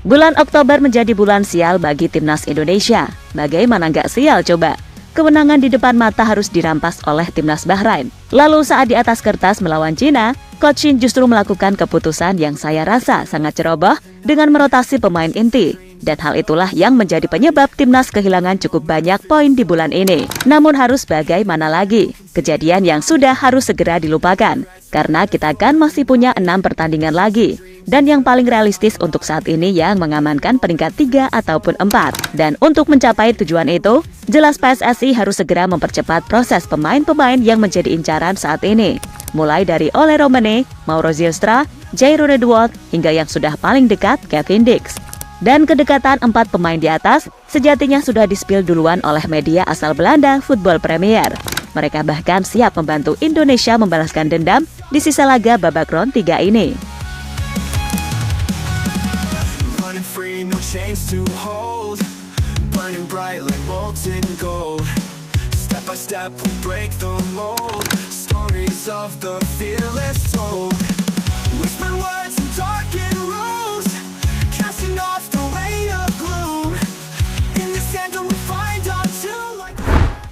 Bulan Oktober menjadi bulan sial bagi timnas Indonesia. Bagaimana nggak sial coba? Kemenangan di depan mata harus dirampas oleh timnas Bahrain. Lalu saat di atas kertas melawan Cina, Coach Shin justru melakukan keputusan yang saya rasa sangat ceroboh dengan merotasi pemain inti. Dan hal itulah yang menjadi penyebab timnas kehilangan cukup banyak poin di bulan ini. Namun harus bagaimana lagi? Kejadian yang sudah harus segera dilupakan. Karena kita kan masih punya 6 pertandingan lagi. Dan yang paling realistis untuk saat ini yang mengamankan peringkat 3 ataupun 4. Dan untuk mencapai tujuan itu, jelas PSSI harus segera mempercepat proses pemain-pemain yang menjadi incaran saat ini. Mulai dari Ole Romane, Mauro Zylstra, Jairo Redwood, hingga yang sudah paling dekat Kevin Dix. Dan kedekatan 4 pemain di atas sejatinya sudah di-spill duluan oleh media asal Belanda Football Premier. Mereka bahkan siap membantu Indonesia membalaskan dendam di sisa laga babak round 3 ini.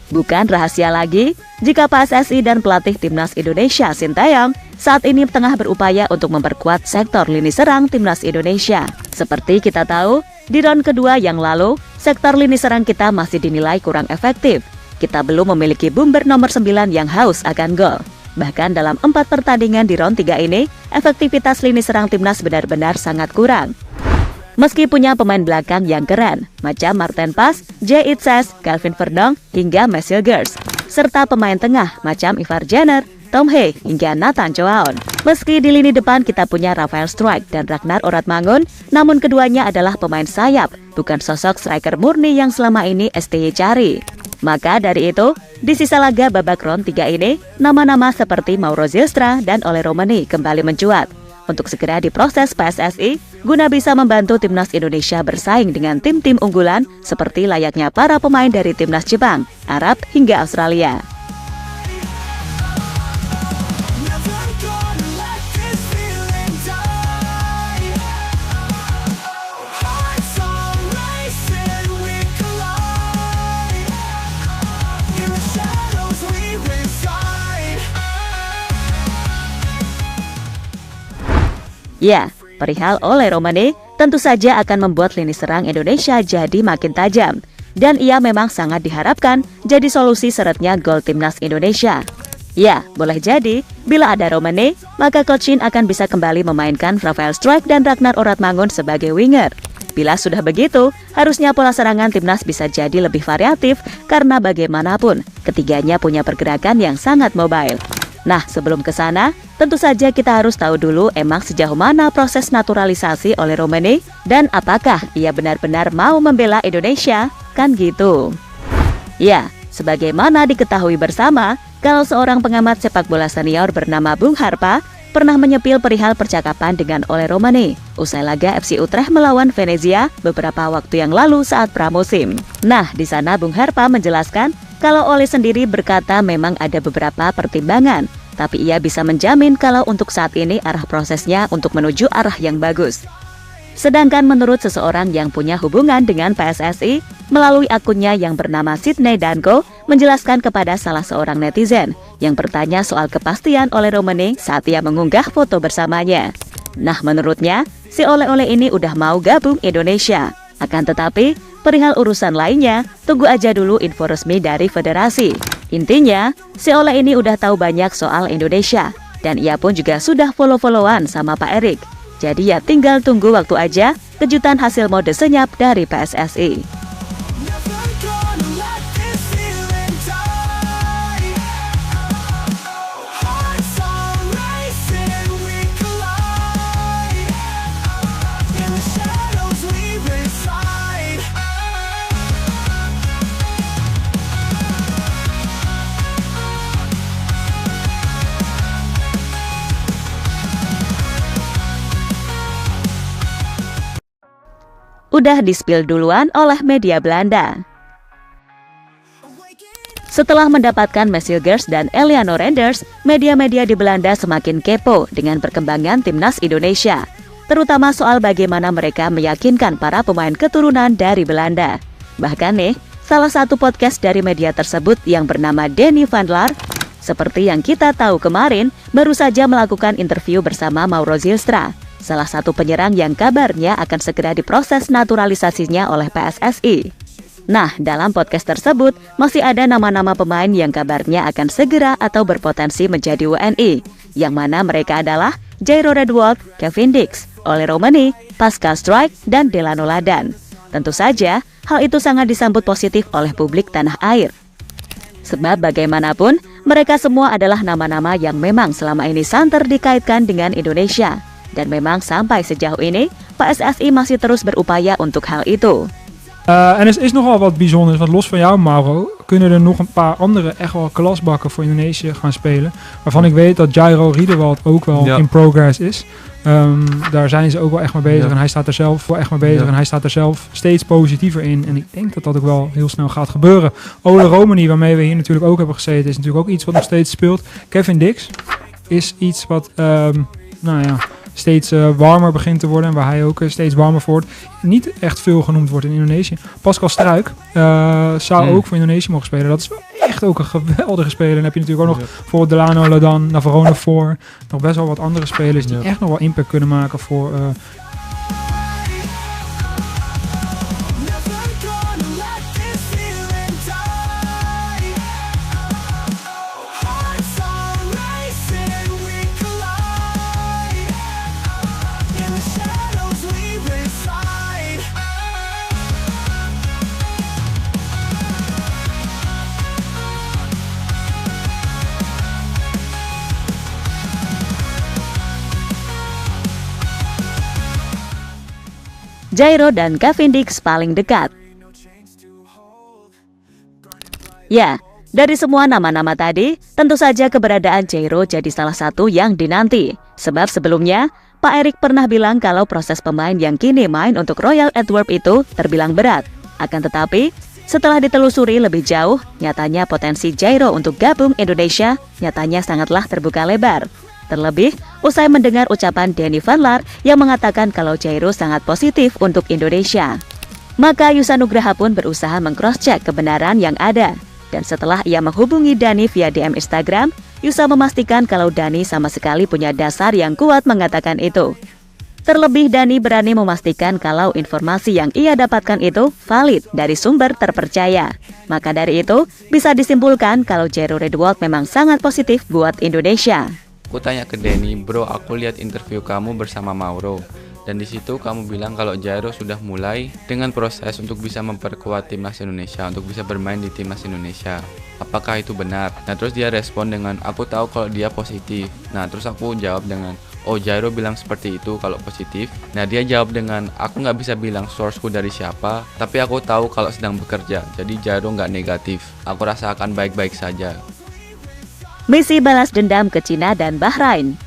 Bukan rahasia lagi jika PSSI dan pelatih timnas Indonesia Sintayong saat ini tengah berupaya untuk memperkuat sektor lini serang timnas Indonesia. Seperti kita tahu, di round kedua yang lalu, sektor lini serang kita masih dinilai kurang efektif. Kita belum memiliki bumber nomor 9 yang haus akan gol. Bahkan dalam 4 pertandingan di round 3 ini, efektivitas lini serang timnas benar-benar sangat kurang. Meski punya pemain belakang yang keren, macam Marten Pas, Jay Itzes, Calvin Verdong, hingga Messil Gers, serta pemain tengah macam Ivar Jenner, Tom Hee, hingga Nathan Choaon. Meski di lini depan kita punya Rafael Struijk dan Ragnar Oratmangun, namun keduanya adalah pemain sayap, bukan sosok striker murni yang selama ini STY cari. Maka dari itu, di sisa laga babak round 3 ini, nama-nama seperti Mauro Zylstra dan Ole Romane kembali mencuat untuk segera diproses PSSI guna bisa membantu timnas Indonesia bersaing dengan tim-tim unggulan seperti layaknya para pemain dari timnas Jepang, Arab, hingga Australia. Ya, perihal Ole Romane tentu saja akan membuat lini serang Indonesia jadi makin tajam. Dan ia memang sangat diharapkan jadi solusi seretnya gol timnas Indonesia. Ya, boleh jadi bila ada Romane, maka Coach Shin akan bisa kembali memainkan Rafael Struijk dan Ragnar Oratmangun sebagai winger. Bila sudah begitu, harusnya pola serangan timnas bisa jadi lebih variatif karena bagaimanapun ketiganya punya pergerakan yang sangat mobile. Nah, sebelum ke sana, tentu saja kita harus tahu dulu emang sejauh mana proses naturalisasi oleh Romane dan apakah ia benar-benar mau membela Indonesia, kan gitu. Ya, sebagaimana diketahui bersama, kalau seorang pengamat sepak bola senior bernama Bung Harpa pernah menyepil perihal percakapan dengan Ole Romane usai laga FC Utrecht melawan Venezia beberapa waktu yang lalu saat pramusim. Nah, di sana Bung Harpa menjelaskan kalau Ole sendiri berkata memang ada beberapa pertimbangan, tapi ia bisa menjamin kalau untuk saat ini arah prosesnya untuk menuju arah yang bagus. Sedangkan menurut seseorang yang punya hubungan dengan PSSI, melalui akunnya yang bernama Sydney Danko, menjelaskan kepada salah seorang netizen yang bertanya soal kepastian Ole Romane saat ia mengunggah foto bersamanya. Nah, menurutnya, si Ole-Ole ini udah mau gabung Indonesia. Akan tetapi, perihal urusan lainnya, tunggu aja dulu info resmi dari federasi. Intinya, si Ole ini udah tahu banyak soal Indonesia, dan ia pun juga sudah follow-followan sama Pak Erik. Jadi ya tinggal tunggu waktu aja kejutan hasil mode senyap dari PSSI. Udah di-spill duluan oleh media Belanda. Setelah mendapatkan Messil Gers dan Eliano Renders, media-media di Belanda semakin kepo dengan perkembangan timnas Indonesia. terutama soal bagaimana mereka meyakinkan para pemain keturunan dari Belanda. Bahkan nih, salah satu podcast dari media tersebut yang bernama Danny van Laar, seperti yang kita tahu kemarin, baru saja melakukan interview bersama Mauro Zylstra, salah satu penyerang yang kabarnya akan segera diproses naturalisasinya oleh PSSI. Nah, dalam podcast tersebut masih ada nama-nama pemain yang kabarnya akan segera atau berpotensi menjadi WNI, yang mana mereka adalah Jairo Redwold, Kevin Dix, Ole Romani, Pascal Struijk, dan Delano Ladan. Tentu saja, hal itu sangat disambut positif oleh publik tanah air. Sebab bagaimanapun, mereka semua adalah nama-nama yang memang selama ini santer dikaitkan dengan Indonesia. Dan memang sampai sejauh ini, PSSI masih terus berupaya untuk hal itu. En er is nogal wat bijzonders, want los van jou, Mauro, kunnen er nog een paar andere echt wel klasbakken voor Indonesië gaan spelen. Waarvan ik weet dat Jairo Riedewald ook wel in progress is. Daar zijn ze ook wel echt mee bezig en hij staat er zelf steeds positiever in. En ik denk dat dat ook wel heel snel gaat gebeuren. Ole Romani, waarmee we hier natuurlijk ook hebben gezeten, is natuurlijk ook iets wat nog steeds speelt. Kevin Dix is iets wat, steeds warmer begint te worden en waar hij ook steeds warmer voor wordt. Niet echt veel genoemd wordt in Indonesië. Pascal Struijk zou ook voor Indonesië mogen spelen. Dat is echt ook een geweldige speler. En dan heb je natuurlijk ook nog voor Delano Ladan, Navarone voor. Nog best wel wat andere spelers die echt nog wel impact kunnen maken voor... Jairo dan Kevin Dix paling dekat. Ya, dari semua nama-nama tadi, tentu saja keberadaan Jairo jadi salah satu yang dinanti. Sebab sebelumnya, Pak Erik pernah bilang kalau proses pemain yang kini main untuk Royal Antwerp itu terbilang berat. Akan tetapi, setelah ditelusuri lebih jauh, nyatanya potensi Jairo untuk gabung Indonesia nyatanya sangatlah terbuka lebar. Terlebih, usai mendengar ucapan Danny van Laar yang mengatakan kalau Jairo sangat positif untuk Indonesia. Maka Yusa Nugraha pun berusaha meng-cross-check kebenaran yang ada. Dan setelah ia menghubungi Danny via DM Instagram, Yusa memastikan kalau Danny sama sekali punya dasar yang kuat mengatakan itu. Terlebih, Danny berani memastikan kalau informasi yang ia dapatkan itu valid dari sumber terpercaya. Maka dari itu, bisa disimpulkan kalau Jairo Redwold memang sangat positif buat Indonesia. Aku tanya ke Danny, bro, aku lihat interview kamu bersama Mauro. Dan di situ kamu bilang kalau Jairo sudah mulai dengan proses untuk bisa memperkuat timnas Indonesia, untuk bisa bermain di timnas Indonesia. Apakah itu benar? Nah, terus dia respon dengan, aku tahu kalau dia positif. Nah, terus aku jawab dengan, oh, Jairo bilang seperti itu kalau positif. Nah, dia jawab dengan, aku nggak bisa bilang sourceku dari siapa, tapi aku tahu kalau sedang bekerja. Jadi Jairo nggak negatif. Aku rasa akan baik-baik saja. Misi balas dendam ke Cina dan Bahrain.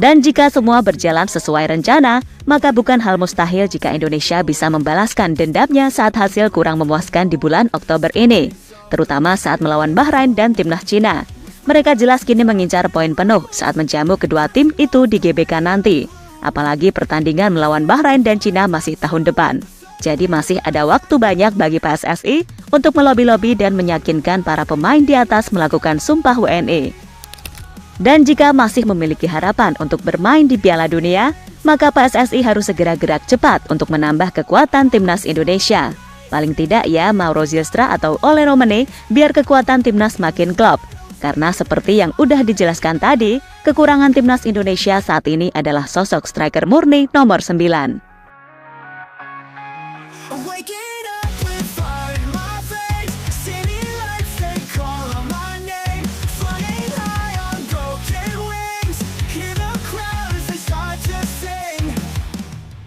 Dan jika semua berjalan sesuai rencana, maka bukan hal mustahil jika Indonesia bisa membalaskan dendamnya saat hasil kurang memuaskan di bulan Oktober ini, terutama saat melawan Bahrain dan timnas Cina. Mereka jelas kini mengincar poin penuh saat menjamu kedua tim itu di GBK nanti. Apalagi pertandingan melawan Bahrain dan Cina masih tahun depan. Jadi masih ada waktu banyak bagi PSSI untuk melobi-lobi dan meyakinkan para pemain di atas melakukan sumpah WNI. Dan jika masih memiliki harapan untuk bermain di Piala Dunia, maka PSSI harus segera gerak cepat untuk menambah kekuatan timnas Indonesia. Paling tidak ya Mauro Zylstra atau Ole Romani biar kekuatan timnas makin klop. Karena seperti yang udah dijelaskan tadi, kekurangan timnas Indonesia saat ini adalah sosok striker murni nomor 9.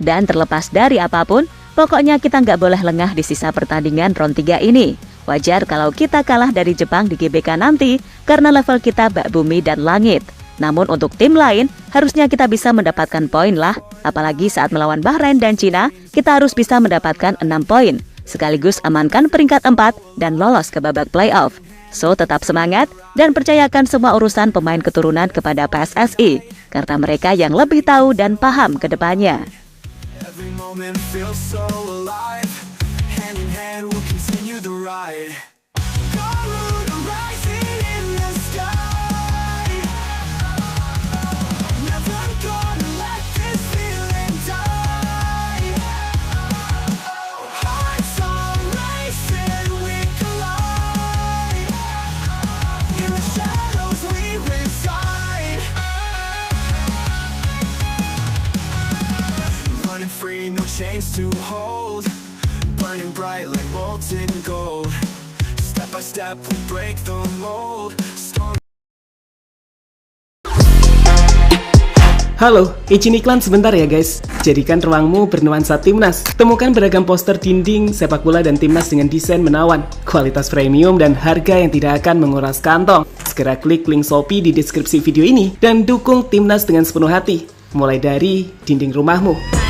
Dan terlepas dari apapun, pokoknya kita nggak boleh lengah di sisa pertandingan round 3 ini. Wajar kalau kita kalah dari Jepang di GBK nanti karena level kita bak bumi dan langit. Namun untuk tim lain, harusnya kita bisa mendapatkan poin lah. Apalagi saat melawan Bahrain dan Cina, kita harus bisa mendapatkan 6 poin. Sekaligus amankan peringkat 4 dan lolos ke babak playoff. So tetap semangat dan percayakan semua urusan pemain keturunan kepada PSSI. karena mereka yang lebih tahu dan paham ke depannya. Every moment feels so alive. Hand in hand we'll continue the ride. Garuda rising in the sky. Never gonna let this feeling die. Hearts are racing, we collide. In the shadows we reside. Running free, no chains to hold. Burning bright like molten gold. Step by step we break the mold. Halo, izin iklan sebentar ya guys. Jadikan ruangmu bernuansa Timnas. Temukan beragam poster dinding, sepak bola dan Timnas dengan desain menawan, kualitas premium dan harga yang tidak akan menguras kantong. Segera klik link Shopee di deskripsi video ini dan dukung Timnas dengan sepenuh hati. Mulai dari dinding rumahmu.